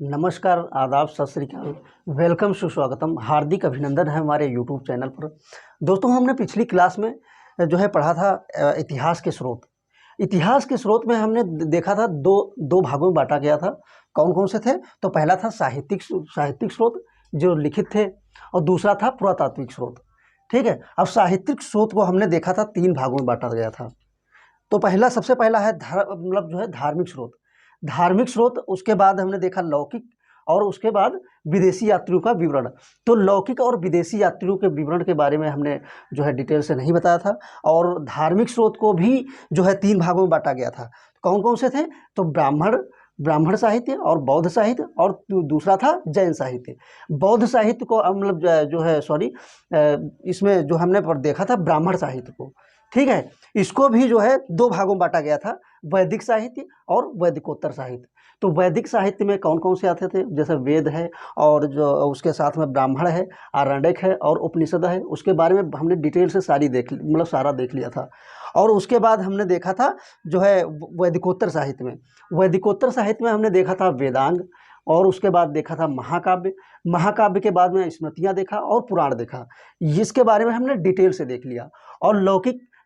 नमस्कार, आदाब, सत श्री अकाल, वेलकम, सुस्वागतम, हार्दिक अभिनंदन है हमारे यूट्यूब चैनल पर। दोस्तों, हमने पिछली क्लास में जो है पढ़ा था इतिहास के स्रोत। इतिहास के स्रोत में हमने देखा था दो भागों में बांटा गया था। कौन कौन से थे? तो पहला था साहित्यिक स्रोत जो लिखित थे, और दूसरा था पुरातात्विक स्रोत। ठीक है। अब साहित्यिक स्रोत को हमने देखा था 3 भागों में बांटा गया था। तो सबसे पहला है मतलब जो है धार्मिक स्रोत। धार्मिक स्रोत, उसके बाद हमने देखा लौकिक, और उसके बाद विदेशी यात्रियों का विवरण। तो लौकिक और विदेशी यात्रियों के विवरण के बारे में हमने जो है डिटेल से नहीं बताया था। और धार्मिक स्रोत को भी जो है 3 भागों में बांटा गया था। कौन कौन से थे? तो ब्राह्मण साहित्य और बौद्ध साहित्य, और दूसरा था जैन साहित्य। बौद्ध साहित्य को मतलब जो है इसमें जो हमने देखा था ब्राह्मण साहित्य को। ठीक है। इसको भी जो है 2 भागों में बांटा गया था, वैदिक साहित्य और वैदिकोत्तर साहित्य। तो वैदिक साहित्य में कौन कौन से आते थे? जैसे वेद है, और जो उसके साथ में ब्राह्मण है, आरण्यक है, और उपनिषद है। उसके बारे में हमने डिटेल से सारा देख लिया था। और उसके बाद हमने देखा था जो है वैदिकोत्तर साहित्य में। वैदिकोत्तर साहित्य में हमने देखा था वेदांग, और उसके बाद देखा था महाकाव्य। महाकाव्य के बाद में स्मृतियाँ देखा और पुराण देखा। इसके बारे में हमने डिटेल से देख लिया। और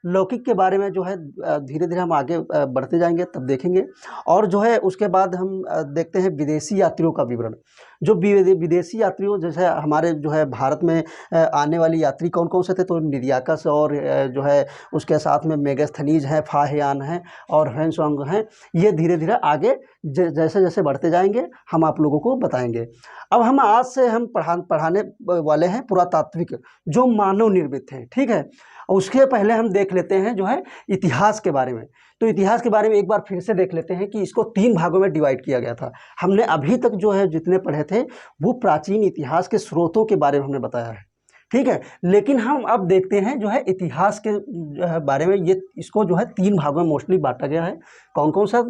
लौकिक के बारे में जो है धीरे धीरे हम आगे बढ़ते जाएंगे, तब देखेंगे। और जो है उसके बाद हम देखते हैं विदेशी यात्रियों का विवरण। जो विदेशी यात्रियों, जैसे हमारे जो है भारत में आने वाली यात्री कौन कौन से थे? तो निर्याकस, और जो है उसके साथ में मेगास्थनीज हैं, फाहियान हैं, और ह्वेनसांग हैं। ये धीरे धीरे आगे जैसे जैसे बढ़ते जाएंगे हम आप लोगों को बताएंगे। अब हम आज से हम पढ़ाने वाले हैं पुरातात्विक, जो मानव निर्मित हैं। ठीक है। उसके पहले हम देख लेते हैं जो है इतिहास के बारे में। तो इतिहास के बारे में एक बार फिर से देख लेते हैं कि इसको 3 भागों में डिवाइड किया गया था। हमने अभी तक जो है जितने पढ़े थे वो प्राचीन इतिहास के स्रोतों के बारे में हमने बताया है। ठीक है। लेकिन हम अब देखते हैं जो है इतिहास के जो है बारे में। इसको जो है 3 भागों में मोस्टली बांटा गया है। कौन कौन सा?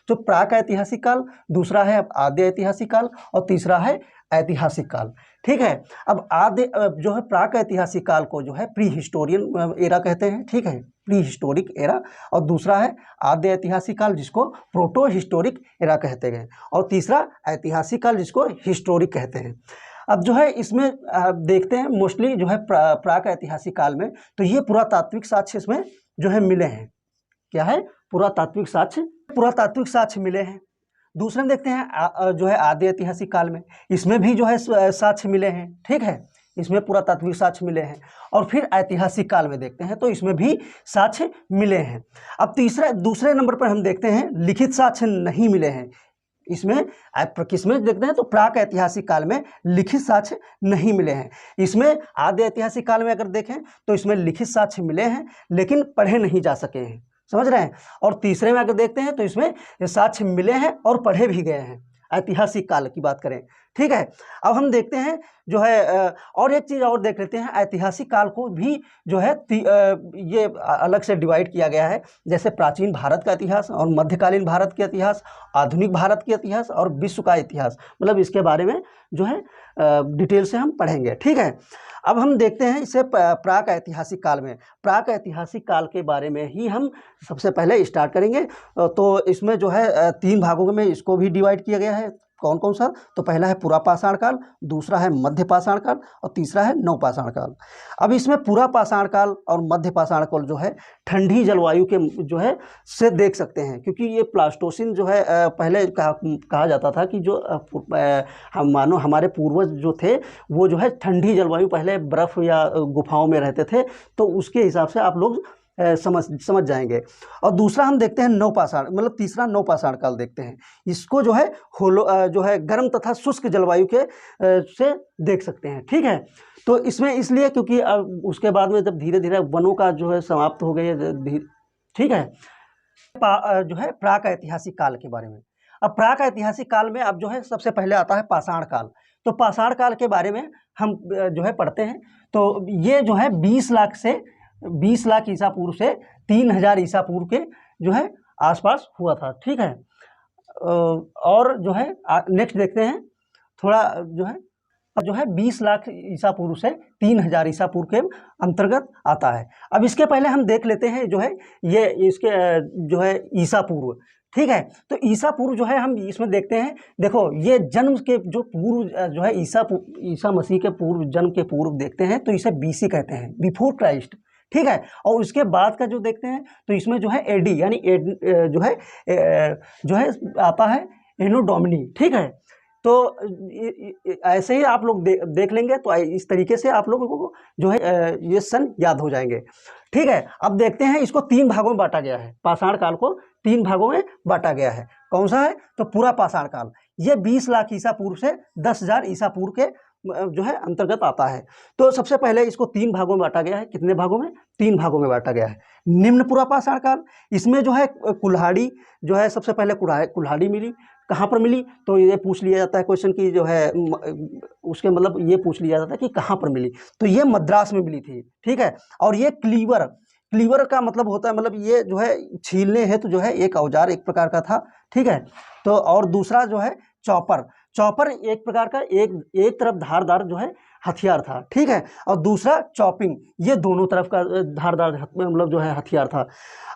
जो प्राक ऐतिहासिक काल, दूसरा है आद्य ऐतिहासिक काल, और तीसरा है ऐतिहासिक काल। ठीक है। अब जो है प्राक ऐतिहासिक काल को जो है प्री हिस्टोरियन एरा कहते हैं। ठीक है, प्री हिस्टोरिक एरा। और दूसरा है आद्य ऐतिहासिक काल, जिसको प्रोटो हिस्टोरिक एरा कहते हैं। और तीसरा ऐतिहासिक काल, जिसको हिस्टोरिक कहते हैं। अब जो है इसमें देखते हैं मोस्टली जो है प्राक ऐतिहासिक काल में, तो ये पुरातात्विक साक्ष्य इसमें जो है मिले हैं। क्या है? पुरातात्विक साक्ष्य मिले हैं। दूसरे में देखते हैं जो है आद्य ऐतिहासिक काल में, इसमें भी जो है साक्ष्य मिले हैं। ठीक है, इसमें पुरातात्विक साक्ष्य मिले हैं। और फिर ऐतिहासिक काल में देखते हैं तो इसमें भी साक्ष्य मिले हैं। अब दूसरे नंबर पर हम देखते हैं लिखित साक्ष्य नहीं मिले हैं। इसमें किसमें देखते हैं? तो प्राक ऐतिहासिक काल में लिखित साक्ष्य नहीं मिले हैं। इसमें आद्य ऐतिहासिक काल में अगर देखें तो इसमें लिखित साक्ष्य मिले हैं, लेकिन पढ़े नहीं जा सके हैं। समझ रहे हैं? और तीसरे में अगर देखते हैं तो इसमें साक्ष्य मिले हैं और पढ़े भी गए हैं, ऐतिहासिक काल की बात करें। ठीक है। अब हम देखते हैं जो है और एक चीज़ और देख लेते हैं। ऐतिहासिक काल को भी जो है ये अलग से डिवाइड किया गया है। जैसे प्राचीन भारत का इतिहास, और मध्यकालीन भारत का इतिहास, आधुनिक भारत का इतिहास, और विश्व का इतिहास। मतलब इसके बारे में जो है डिटेल से हम पढ़ेंगे। ठीक है। अब हम देखते हैं इसे प्राक ऐतिहासिक काल में। प्राक ऐतिहासिक काल के बारे में ही हम सबसे पहले स्टार्ट करेंगे। तो इसमें जो है 3 भागों में इसको भी डिवाइड किया गया है। कौन कौन सा? तो पहला है पुरापाषाण काल, दूसरा है मध्यपाषाण काल, और तीसरा है नवपाषाण काल। अब इसमें पुरापाषाण काल और मध्यपाषाण काल जो है ठंडी जलवायु के जो है से देख सकते हैं, क्योंकि ये प्लास्टोसिन जो है पहले कहा जाता था कि जो हम मानो हमारे पूर्वज जो थे वो जो है ठंडी जलवायु, पहले बर्फ़ या गुफाओं में रहते थे। तो उसके हिसाब से आप लोग समझ जाएंगे। और दूसरा हम देखते हैं नवपाषाण, मतलब तीसरा नवपाषाण काल देखते हैं। इसको जो है जो है गर्म तथा शुष्क जलवायु के से देख सकते हैं। ठीक है। तो इसमें इसलिए क्योंकि उसके बाद में जब धीरे धीरे वनों का जो है समाप्त हो गए। ठीक है। जो है प्राक ऐतिहासिक काल के बारे में। अब प्राक ऐतिहासिक काल में अब जो है सबसे पहले आता है पाषाण काल। तो पाषाण काल के बारे में हम जो है पढ़ते हैं। तो ये जो है 20 लाख ईसा पूर्व से 3000 ईसा पूर्व के जो है आसपास हुआ था। ठीक है। और जो है नेक्स्ट देखते हैं थोड़ा जो है 20 लाख ईसा पूर्व से 3000 ईसा पूर्व के अंतर्गत आता है। अब इसके पहले हम देख लेते हैं जो है ये इसके जो है ईसा पूर्व। ठीक है। तो ईसा पूर्व जो है हम इसमें देखते हैं, देखो ये जन्म के जो पूर्व जो है ईसा मसीह के पूर्व, जन्म के पूर्व देखते हैं तो इसे बीसी कहते हैं, बिफोर क्राइस्ट। ठीक है। और उसके बाद का जो देखते हैं तो इसमें जो है एडी यानी जो है आता है एनो डोमिनी। ठीक है। तो ऐसे ही आप लोग देख लेंगे तो इस तरीके से आप लोगों को जो है ये सन याद हो जाएंगे। ठीक है। अब देखते हैं, इसको 3 भागों में बांटा गया है, पाषाण काल को 3 भागों में बांटा गया है। कौन सा है? तो पूरा पाषाण काल, ये 20 लाख ईसा पूर्व से 10,000 ईसा पूर्व के जो है अंतर्गत आता है। तो सबसे पहले इसको 3 भागों में बांटा गया है। कितने भागों में? 3 भागों में बांटा गया है। निम्न पूरा पाषाण काल, इसमें जो है कुल्हाड़ी जो है, सबसे पहले कुल्हाड़ी मिली। कहाँ पर मिली? तो ये पूछ लिया जाता है क्वेश्चन की जो है उसके मतलब ये पूछ लिया जाता है कि कहाँ पर मिली, तो ये मद्रास में मिली थी। ठीक है। और ये क्लीवर का मतलब होता है, मतलब ये जो है छीलने हेतु जो है एक औजार एक प्रकार का था। ठीक है। तो और दूसरा जो है चॉपर एक प्रकार का एक तरफ धारदार जो है हथियार था। ठीक है। और दूसरा चॉपिंग, ये दोनों तरफ का धारदार मतलब जो है हथियार था।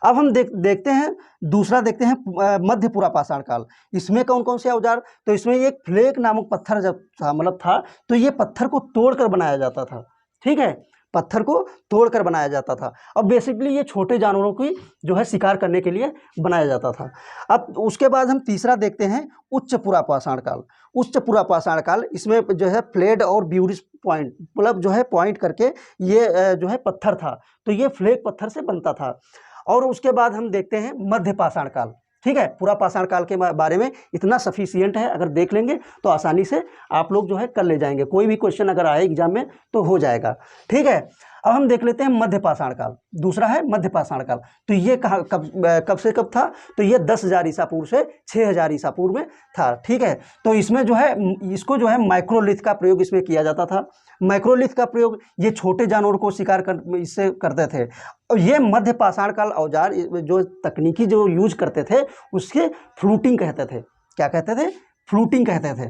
अब हम देखते हैं, दूसरा देखते हैं मध्यपुरा पाषाण काल। इसमें कौन कौन से औजार? तो इसमें एक फ्लेक नामक पत्थर जब था, मतलब था, तो ये पत्थर को तोड़कर बनाया जाता था। ठीक है। पत्थर को तोड़कर बनाया जाता था। अब बेसिकली ये छोटे जानवरों की जो है शिकार करने के लिए बनाया जाता था। अब उसके बाद हम तीसरा देखते हैं उच्चपुरा पाषाण काल। उच्चपुरा पाषाण काल, इसमें जो है फ्लेड और ब्यूरिस पॉइंट, मतलब जो है पॉइंट करके ये जो है पत्थर था, तो ये फ्लेक पत्थर से बनता था। और उसके बाद हम देखते हैं मध्य पाषाण काल। ठीक है। पूरा पाषाण काल के बारे में इतना सफिशियंट है, अगर देख लेंगे तो आसानी से आप लोग जो है कर ले जाएंगे। कोई भी क्वेश्चन अगर आए एग्जाम में तो हो जाएगा। ठीक है। अब हम देख लेते हैं मध्य पाषाण काल। दूसरा है मध्य पाषाण काल। तो ये कब से कब था? तो ये 10,000 ईसा पूर्व से 6,000 ईसा पूर्व में था। ठीक है। तो इसमें जो है इसको जो है माइक्रोलिथ का प्रयोग इसमें किया जाता था। माइक्रोलिथ का प्रयोग ये छोटे जानवरों को शिकार इससे करते थे। और ये मध्य पाषाण काल औजार जो तकनीकी जो यूज करते थे उसके फ्लूटिंग कहते थे। क्या कहते थे? फ्लूटिंग कहते थे।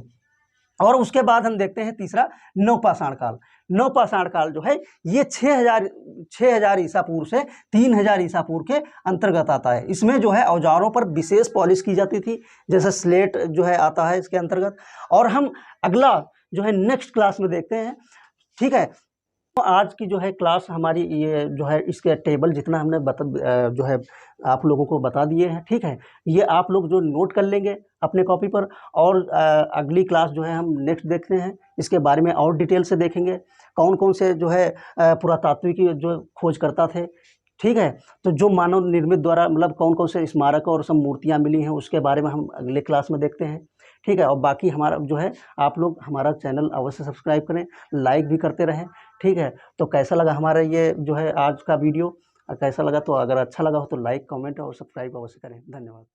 और उसके बाद हम देखते हैं तीसरा नवपाषाण काल। नवपाषाण काल जो है ये 6,000 ईसा पूर्व से 3,000 ईसा पूर्व के अंतर्गत आता है। इसमें जो है औजारों पर विशेष पॉलिश की जाती थी, जैसे स्लेट जो है आता है इसके अंतर्गत। और हम अगला जो है नेक्स्ट क्लास में देखते हैं। ठीक है। तो आज की जो है क्लास हमारी ये जो है इसके टेबल जितना हमने जो है आप लोगों को बता दिए हैं। ठीक है। ये आप लोग जो नोट कर लेंगे अपने कॉपी पर। और अगली क्लास जो है हम नेक्स्ट देखते हैं, इसके बारे में और डिटेल से देखेंगे कौन कौन से जो है पुरातात्विक जो खोज करता थे। ठीक है। तो जो मानव निर्मित द्वारा मतलब कौन कौन से स्मारक और सब मूर्तियाँ मिली हैं उसके बारे में हम अगले क्लास में देखते हैं। ठीक है। और बाकी हमारा जो है आप लोग हमारा चैनल अवश्य सब्सक्राइब करें, लाइक भी करते रहें। ठीक है। तो कैसा लगा हमारा ये जो है आज का वीडियो? कैसा लगा? तो अगर अच्छा लगा हो तो लाइक, कमेंट और सब्सक्राइब अवश्य करें। धन्यवाद।